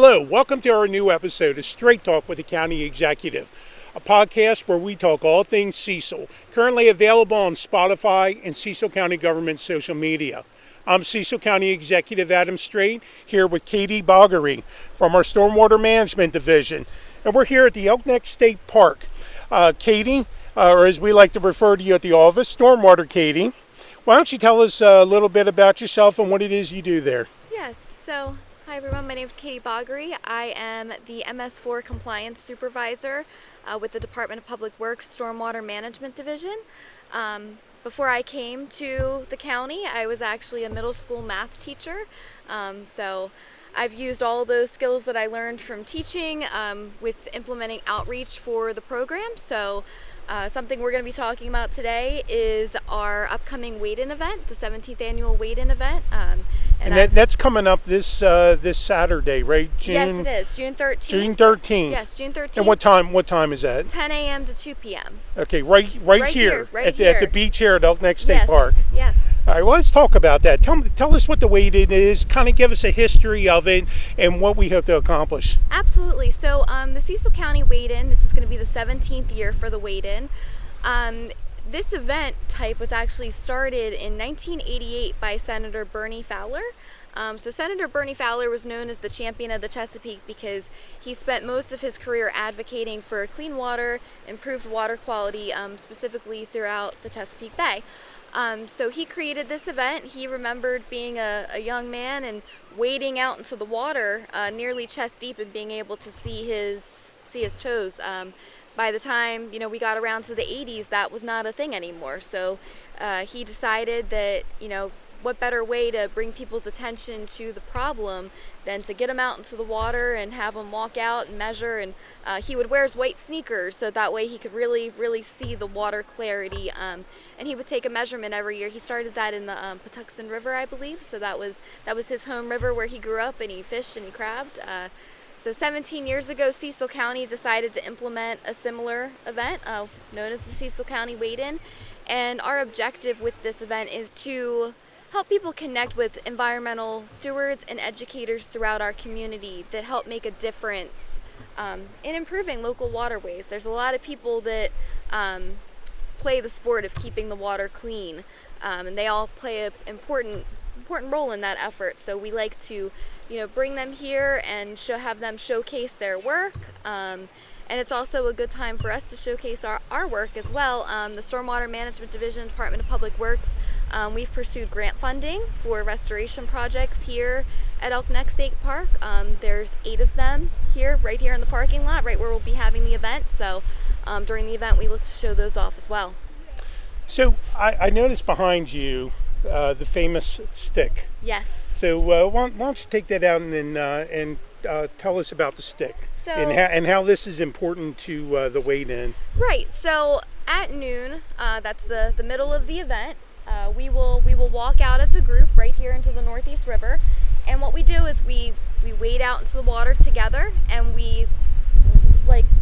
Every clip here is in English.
Hello, welcome to our new episode of Straight Talk with the County Executive, a podcast where we talk all things Cecil, currently available on Spotify and Cecil County government social media. I'm Cecil County Executive Adam Streight, here with Katie Bagri from our Stormwater Management Division, and we're here at the Elk Neck State Park. Katie, or as we like to refer to you at the office, Stormwater Katie, why don't you tell us a little bit about yourself and what it is you do there? Yes, so hi everyone, my name is Katie Bagri. I am the MS4 Compliance Supervisor with the Department of Public Works Stormwater Management Division. Before I came to the county, I was actually a middle school math teacher. So I've used all of those skills that I learned from teaching with implementing outreach for the program. So something we're going to be talking about today is our upcoming Wade-In event, the 17th Annual Wade-In event. And that's coming up this Saturday, right? Yes, it is. June 13th. June 13th. Yes, June 13th. And what time is that? 10 a.m. to 2 p.m. Okay, right here at the beach here at Elk Neck State Park. Yes. All right, well, let's talk about that. Tell us what the Wade-In is, kind of give us a history of it and what we hope to accomplish. Absolutely. So the Cecil County Wade-In, this is going to be the 17th year for the Wade-In. This event type was actually started in 1988 by Senator Bernie Fowler. So Senator Bernie Fowler was known as the champion of the Chesapeake because he spent most of his career advocating for clean water, improved water quality, specifically throughout the Chesapeake Bay. So he created this event. He remembered being a young man and wading out into the water nearly chest deep and being able to see his toes. By the time we got around to the 80s, that was not a thing anymore. So he decided that what better way to bring people's attention to the problem than to get them out into the water and have them walk out and measure. And he would wear his white sneakers so that way he could really see the water clarity. And he would take a measurement every year. He started that in the Patuxent River, I believe. So that was his home river where he grew up, and he fished and he crabbed. So 17 years ago, Cecil County decided to implement a similar event known as the Cecil County Wade-In. And our objective with this event is to help people connect with environmental stewards and educators throughout our community that help make a difference in improving local waterways. There's a lot of people that play the sport of keeping the water clean, and they all play an important role in that effort. So we like to bring them here and have them showcase their work. And it's also a good time for us to showcase our work as well. The Stormwater Management Division, Department of Public Works, we've pursued grant funding for restoration projects here at Elk Neck State Park. There's 8 of them right here in the parking lot, right where we'll be having the event. So during the event, we look to show those off as well. So I noticed behind you the famous stick. Yes. So why don't you take that out and tell us about the stick and how this is important to the Wade-In. Right. So at noon, that's the middle of the event. We will walk out as a group right here into the Northeast River, and what we do is we wade out into the water together, and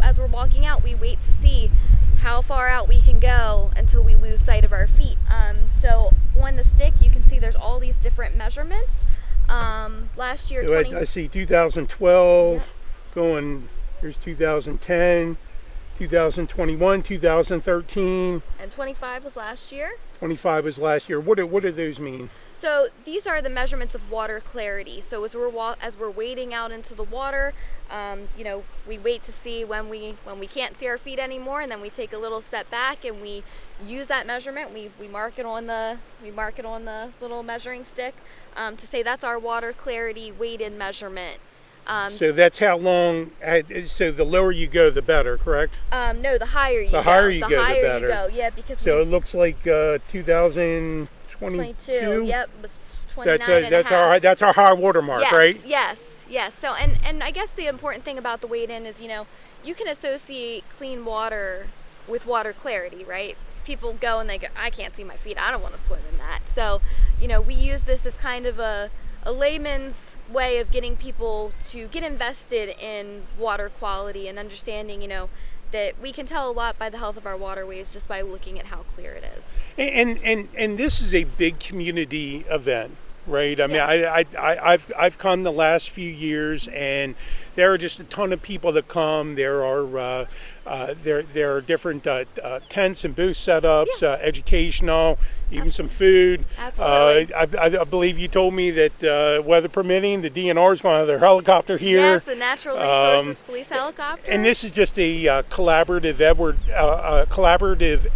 as we're walking out, we wait to see how far out we can go until we lose sight of our feet. So on the stick, you can see there's all these different measurements. Last year, so I see 2012, yep. Going, here's 2010, 2021, 2013. And 25 was last year. 25 was last year. What do those mean? So these are the measurements of water clarity. So as we're wading out into the water, we wait to see when we can't see our feet anymore, and then we take a little step back and we use that measurement. We mark it on the little measuring stick to say that's our water clarity Wade-In measurement. So that's how long. So the lower you go, the better, correct? No, the higher you go. The higher you go, the better. Yeah, because so it looks like 2022. Yep, was 29 that's our high water mark, right? Yes. So and I guess the important thing about the Wade-In is you can associate clean water with water clarity, right? People go and they go, I can't see my feet. I don't want to swim in that. So we use this as kind of a layman's way of getting people to get invested in water quality and understanding, that we can tell a lot by the health of our waterways just by looking at how clear it is. And this is a big community event. right? I mean, Yes. I've come the last few years, and there are just a ton of people that come. There are different tents and booth setups, Yeah. educational, even some food. Absolutely. I believe you told me that weather permitting, the DNR is going to have their helicopter here. Yes, the Natural Resources Police helicopter. And this is just a collaborative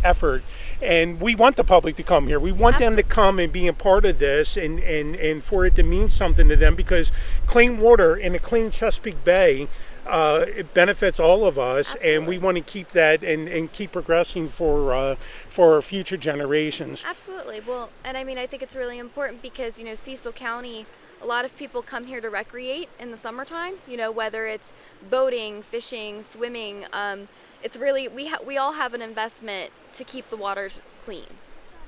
effort. And we want the public to come here. We want them to come and be a part of this, and for it to mean something to them, because clean water in a clean Chesapeake Bay, it benefits all of us. Absolutely. And we want to keep that and keep progressing for future generations. Absolutely. Well, and I mean, I think it's really important because, Cecil County, a lot of people come here to recreate in the summertime, whether it's boating, fishing, swimming. It's really, we all have an investment to keep the waters clean.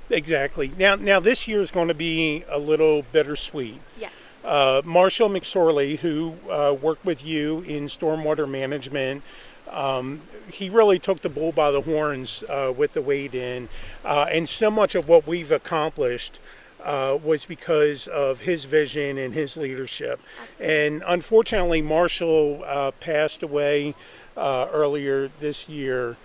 Exactly. Now this year is going to be a little bittersweet. Yes. Marshall McSorley, who worked with you in stormwater management, he really took the bull by the horns with the Wade-In, and so much of what we've accomplished was because of his vision and his leadership. Absolutely. And unfortunately, Marshall passed away earlier this year.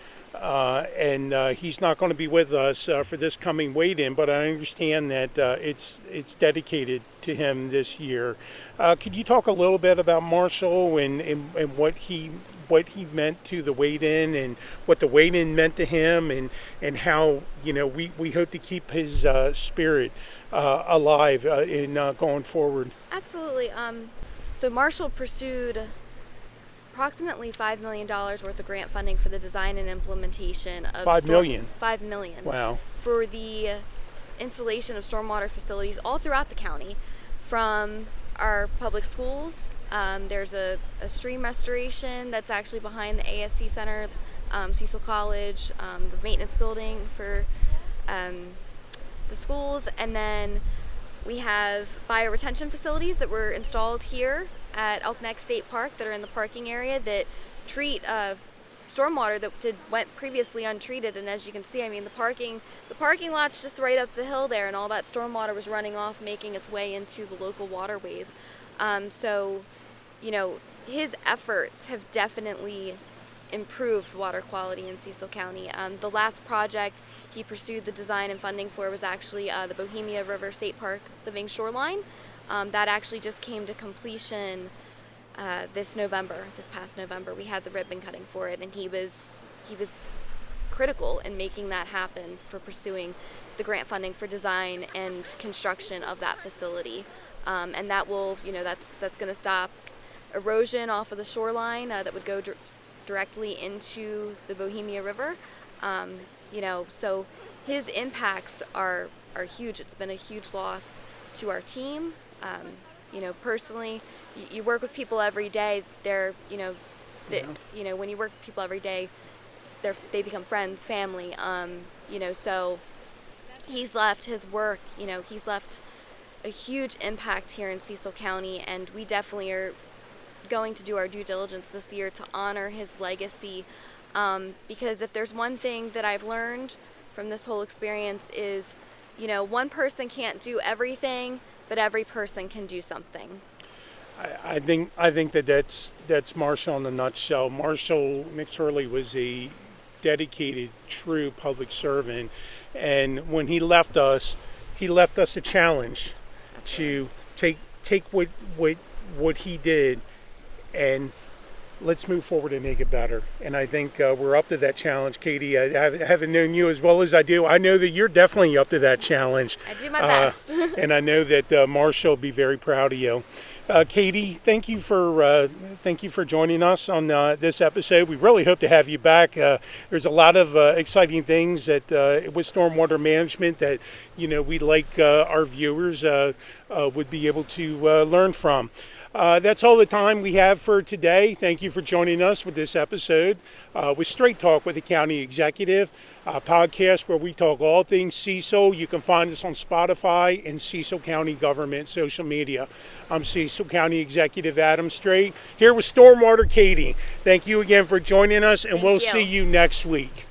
And he's not going to be with us for this coming Wade-In, but I understand that it's dedicated to him this year. Could you talk a little bit about Marshall and what he meant to the Wade-In, and what the Wade-In meant to him, and how we hope to keep his spirit alive in going forward? Absolutely. So Marshall pursued approximately $5 million worth of grant funding for the design and implementation of $5 million. $5 million. Wow. For the installation of stormwater facilities all throughout the county, from our public schools. There's a stream restoration that's actually behind the ASC Center, Cecil College, the maintenance building for the schools, and then we have bioretention facilities that were installed here at Elk Neck State Park that are in the parking area that treat stormwater that went previously untreated. And as you can see, I mean, the parking lot's just right up the hill there, and all that stormwater was running off, making its way into the local waterways. So, his efforts have definitely improved water quality in Cecil County. The last project he pursued the design and funding for was actually the Bohemia River State Park Living Shoreline. That actually just came to completion this past November. We had the ribbon cutting for it, and he was critical in making that happen, for pursuing the grant funding for design and construction of that facility. And that will, that's going to stop erosion off of the shoreline that would go directly into the Bohemia River. So his impacts are huge. It's been a huge loss to our team. Personally, you work with people every day. When you work with people every day, they become friends, family. So he's left his work. He's left a huge impact here in Cecil County, and we definitely are going to do our due diligence this year to honor his legacy. Because if there's one thing that I've learned from this whole experience is, one person can't do everything, but every person can do something. I think that's Marshall in a nutshell. Marshall McSorley was a dedicated, true public servant, and when he left us a challenge to take what he did and let's move forward and make it better. And I think we're up to that challenge. Katie, I haven't known you as well as I do. I know that you're definitely up to that challenge. I do my best. And I know that Marshall will be very proud of you. Katie, thank you for joining us on this episode. We really hope to have you back. There's a lot of exciting things that with stormwater management that we'd like our viewers would be able to learn from. That's all the time we have for today. Thank you for joining us with this episode with Straight Talk with the County Executive, a podcast where we talk all things Cecil. You can find us on Spotify and Cecil County Government social media. I'm Cecil County Executive Adam Streight, here with Stormwater Katie. Thank you again for joining us, and we'll see you next week.